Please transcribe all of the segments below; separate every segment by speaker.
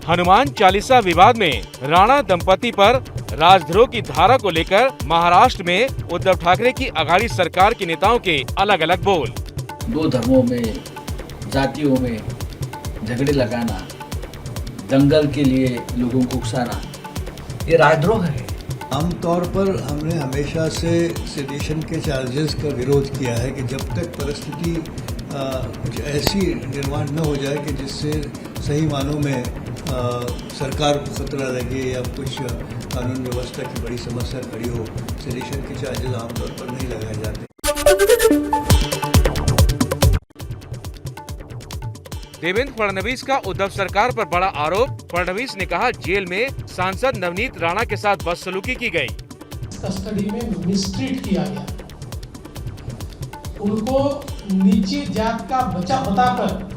Speaker 1: हनुमान चालीसा विवाद में राणा दंपति पर राजद्रोह की धारा को लेकर महाराष्ट्र में उद्धव ठाकरे की अघाड़ी सरकार के नेताओं के अलग अलग बोल।
Speaker 2: दो धर्मों में, जातियों में झगड़े लगाना, दंगल के लिए लोगों को उकसाना, ये राजद्रोह है।
Speaker 3: आमतौर पर हमने हमेशा से सेडिशन के चार्जेस का विरोध किया है कि जब तक परिस्थिति कुछ ऐसी निर्माण न हो जाए कि जिससे सही मानों में सरकार को खतरा लगे या कुछ कानून व्यवस्था की बड़ी समस्या खड़ी हो, सेडिशन के चार्जेस आमतौर पर नहीं लगाए जाते।
Speaker 1: देवेंद्र फडणवीस का उद्धव सरकार पर बड़ा आरोप। फडणवीस ने कहा जेल में सांसद नवनीत राणा के साथ बदसलूकी की गई।
Speaker 4: कस्टडी में मिसट्रीट किया गया, उनको नीची जात का बच्चा बताकर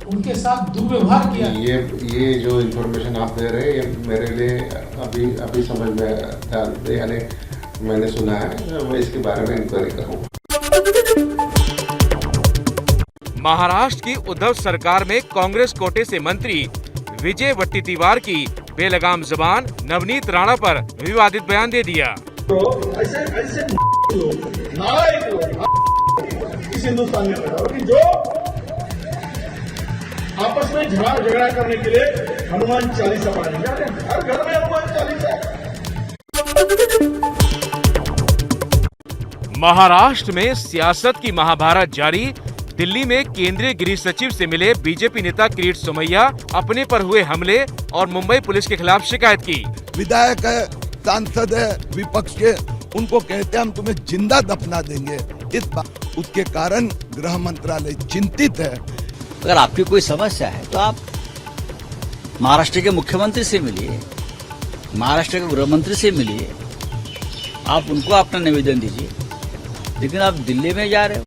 Speaker 4: उनके साथ दुर्व्यवहार किया।
Speaker 5: ये जो इन्फॉर्मेशन आप दे रहे हैं ये मेरे लिए अभी समझ में यानी मैंने सुना है, मैं इसके बारे में इंक्वायरी करूँगा।
Speaker 1: महाराष्ट्र की उद्धव सरकार में कांग्रेस कोटे से मंत्री विजय वट्टीतीवार की बेलगाम जुबान, नवनीत राणा पर विवादित बयान दे दिया।
Speaker 6: ऐसे नालायक लोग इस हिंदुस्तान में पैदा हो कि जो आपस में झगड़ा करने के लिए हनुमान चालीसा पढ़ाएंगे। हर घर में हनुमान चालीसा।
Speaker 1: महाराष्ट्र में सियासत की महाभारत जारी। दिल्ली में केंद्रीय गृह सचिव से मिले बीजेपी नेता किरीट सोमैया, अपने पर हुए हमले और मुंबई पुलिस के खिलाफ शिकायत की।
Speaker 7: विधायक है, सांसद है विपक्ष के, उनको कहते हैं हम तुम्हें जिंदा दफना देंगे। इस बात उसके कारण गृह मंत्रालय चिंतित है।
Speaker 2: अगर आपकी कोई समस्या है तो आप महाराष्ट्र के मुख्यमंत्री से मिलिए, महाराष्ट्र के गृह मंत्री से मिलिए, आप उनको अपना निवेदन दीजिए, लेकिन आप दिल्ली में जा रहे हो।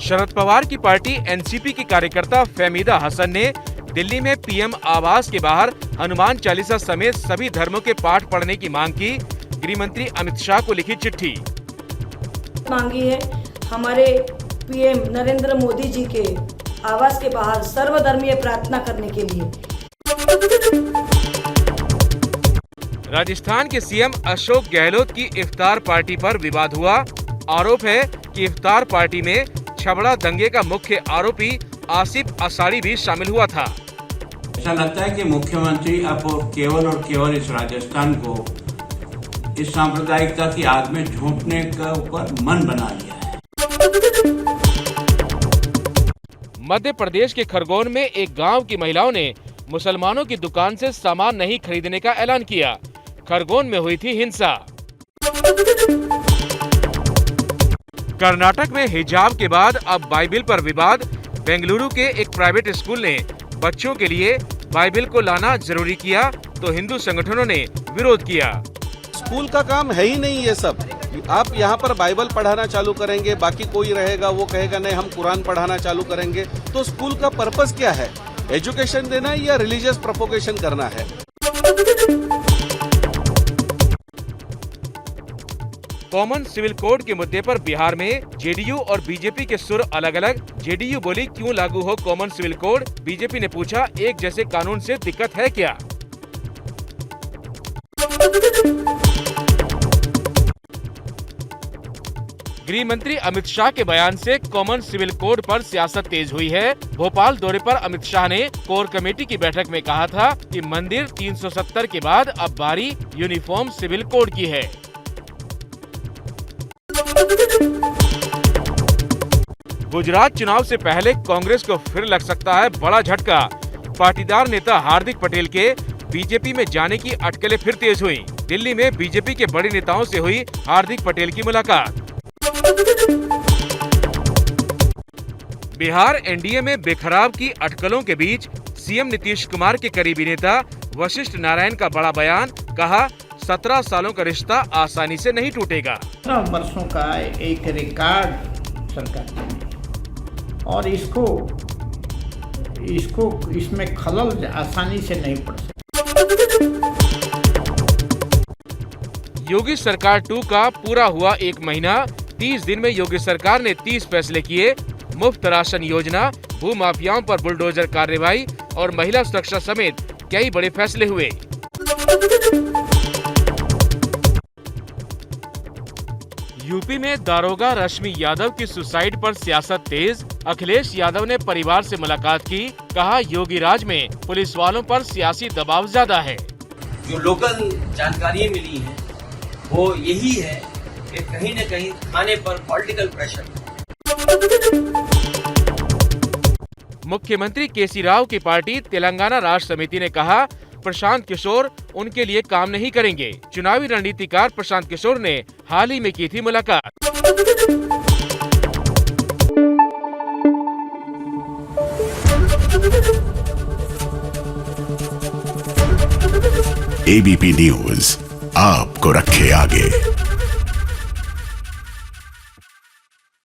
Speaker 1: शरद पवार की पार्टी एनसीपी की कार्यकर्ता फहमीदा हसन ने दिल्ली में पीएम आवास के बाहर हनुमान चालीसा समेत सभी धर्मों के पाठ पढ़ने की मांग की। गृह मंत्री अमित शाह को लिखी चिट्ठी
Speaker 8: मांगी है हमारे पीएम नरेंद्र मोदी जी के आवास के बाहर सर्वधर्मीय प्रार्थना करने के लिए।
Speaker 1: राजस्थान के सीएम अशोक गहलोत की इफ्तार पार्टी पर विवाद हुआ। आरोप है कि इफ्तार पार्टी में छबड़ा दंगे का मुख्य आरोपी आसिफ असाड़ी भी शामिल हुआ था।
Speaker 9: ऐसा लगता है कि मुख्यमंत्री अब केवल और केवल इस राजस्थान को इस सांप्रदायिकता की आग में झोंकने का ऊपर मन बना लिया है।
Speaker 1: मध्य प्रदेश के खरगोन में एक गांव की महिलाओं ने मुसलमानों की दुकान से सामान नहीं खरीदने का ऐलान किया। खरगोन में हुई थी हिंसा। कर्नाटक में हिजाब के बाद अब बाइबिल पर विवाद। बेंगलुरु के एक प्राइवेट स्कूल ने बच्चों के लिए बाइबिल को लाना जरूरी किया तो हिंदू संगठनों ने विरोध किया।
Speaker 10: स्कूल का काम है ही नहीं ये सब। आप यहाँ पर बाइबल पढ़ाना चालू करेंगे, बाकी कोई रहेगा वो कहेगा नहीं हम कुरान पढ़ाना चालू करेंगे, तो स्कूल का पर्पस क्या है? एजुकेशन देना है या रिलीजियस प्रोपोगेशन करना है?
Speaker 1: कॉमन सिविल कोड के मुद्दे पर बिहार में जेडीयू और बीजेपी के सुर अलग अलग। जेडीयू बोली क्यों लागू हो कॉमन सिविल कोड, बीजेपी ने पूछा एक जैसे कानून से दिक्कत है क्या। गृह मंत्री अमित शाह के बयान से कॉमन सिविल कोड पर सियासत तेज हुई है। भोपाल दौरे पर अमित शाह ने कोर कमेटी की बैठक में कहा था कि मंदिर 370 के बाद अब बारी यूनिफॉर्म सिविल कोड की है। गुजरात चुनाव से पहले कांग्रेस को फिर लग सकता है बड़ा झटका। पाटीदार नेता हार्दिक पटेल के बीजेपी में जाने की अटकलें फिर तेज हुई। दिल्ली में बीजेपी के बड़े नेताओं से हुई हार्दिक पटेल की मुलाकात। बिहार एनडीए में बेखराब की अटकलों के बीच सीएम नीतीश कुमार के करीबी नेता वशिष्ठ नारायण का बड़ा बयान। कहा 17 सालों का रिश्ता आसानी से नहीं टूटेगा।
Speaker 4: 15 वर्षों का एक रिकॉर्ड सरकार ने और इसमें खलल आसानी से नहीं पड़ सकता।
Speaker 1: योगी सरकार 2 का पूरा हुआ 1 महीना। 30 दिन में योगी सरकार ने 30 फैसले किए। मुफ्त राशन योजना, भू माफियाओं पर बुलडोजर कार्रवाई और महिला सुरक्षा समेत कई बड़े फैसले हुए। यूपी में दारोगा रश्मि यादव की सुसाइड पर सियासत तेज। अखिलेश यादव ने परिवार से मुलाकात की, कहा योगी राज में पुलिस वालों पर सियासी दबाव ज्यादा है।
Speaker 11: जो लोकल जानकारी मिली है वो यही है कि कहीं न कहीं थाने पर पॉलिटिकल प्रेशर।
Speaker 1: मुख्यमंत्री केसी राव की पार्टी तेलंगाना राष्ट्र समिति ने कहा प्रशांत किशोर उनके लिए काम नहीं करेंगे। चुनावी रणनीतिकार प्रशांत किशोर ने हाल ही में की थी मुलाकात।
Speaker 12: एबीपी न्यूज आपको रखे आगे।